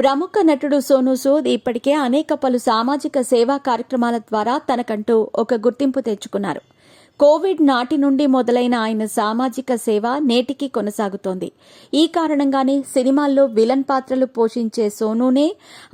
ప్రముఖ నటుడు సోనూ సూద్ ఇప్పటికే అనేక పలు సామాజిక సేవా కార్యక్రమాల ద్వారా తనకంటూ ఒక గుర్తింపు తెచ్చుకున్నారు. కోవిడ్ నాటి నుండి మొదలైన ఆయన సామాజిక సేవ నేటికి కొనసాగుతోంది. ఈ కారణంగానే సినిమాల్లో విలన్ పాత్రలు పోషించే సోనూనే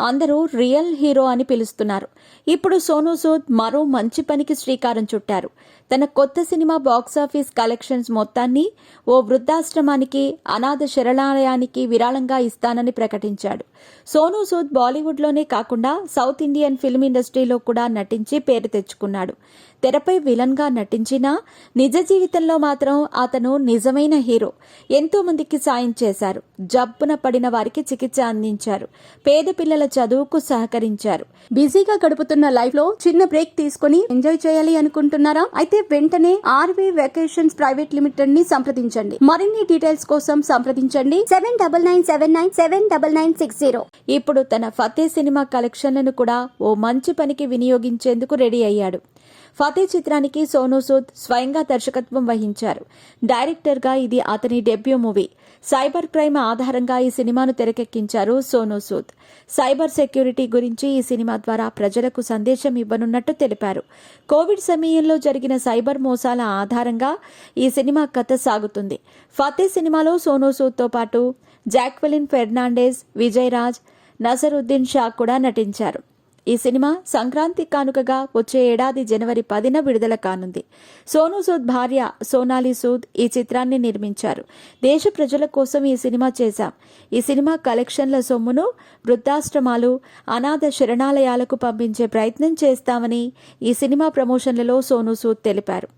అందరూ రియల్ హీరో అని పిలుస్తున్నారు. ఇప్పుడు సోనూ సూద్ మరో మంచి పనికి శ్రీకారం చుట్టారు. తన కొత్త సినిమా బాక్సాఫీస్ కలెక్షన్స్ మొత్తాన్ని ఓ వృద్ధాశ్రమానికి, అనాథ శరణాలయానికి విరాళంగా ఇస్తానని ప్రకటించాడు. సోనూ సూద్ బాలీవుడ్లోనే కాకుండా సౌత్ ఇండియన్ ఫిల్మ్ ఇండస్ట్రీలో కూడా నటించి పేరు తెచ్చుకున్నాడు. తెరపై విలన్గా నటించినా నిజ జీవితంలో మాత్రం అతను నిజమైన హీరో. ఎంతో మందికి సాయం చేశారు. జబ్బున పడిన వారికి చికిత్స అందించారు. పేద పిల్లల చదువుకు సహకరించారు. బిజీగా గడుపుతున్న లైఫ్ లో చిన్న బ్రేక్ తీసుకుని ఎంజాయ్ చేయాలి అనుకుంటున్నారా? అయితే వెంటనే ఆర్వీ వెకేషన్స్ ప్రైవేట్ లిమిటెడ్ ని సంప్రదించండి. మరిన్ని డీటెయిల్స్ కోసం సంప్రదించండి 7997979960. ఇప్పుడు తన ఫతే సినిమా కలెక్షన్లను కూడా ఓ మంచి పనికి వినియోగించేందుకు రెడీ అయ్యాడు. ఫతే చిత్రానికి సోనూ సూద్ స్వయంగా దర్శకత్వం వహించారు. డైరెక్టర్గా ఇది అతని డెబ్యూ మూవీ. సైబర్ క్రైమ్ ఆధారంగా ఈ సినిమాను తెరకెక్కించారు సోనూ సూద్. సైబర్ సెక్యూరిటీ గురించి ఈ సినిమా ద్వారా ప్రజలకు సందేశం ఇవ్వనున్నట్టు తెలిపారు. కోవిడ్ సమయంలో జరిగిన సైబర్ మోసాల ఆధారంగా ఈ సినిమా కథ సాగుతుంది. ఫతే సినిమాలో సోనూ సూద్తో పాటు జాక్వెలిన్ ఫెర్నాండెజ్, విజయ్ రాజ్, నసరుద్దీన్ షా కూడా నటించారు. ఈ సినిమా సంక్రాంతి కానుకగా వచ్చే ఏడాది జనవరి 10న విడుదల కానుంది. సోనూ సూద్ భార్య సోనాలి సూద్ ఈ చిత్రాన్ని నిర్మించారు. దేశ ప్రజల కోసం ఈ సినిమా చేశాం. ఈ సినిమా కలెక్షన్ల సొమ్మును వృద్ధాశ్రమాలు, అనాథ శరణాలయాలకు పంపించే ప్రయత్నం చేస్తామని ఈ సినిమా ప్రమోషన్లలో సోనూ సూద్ తెలిపారు.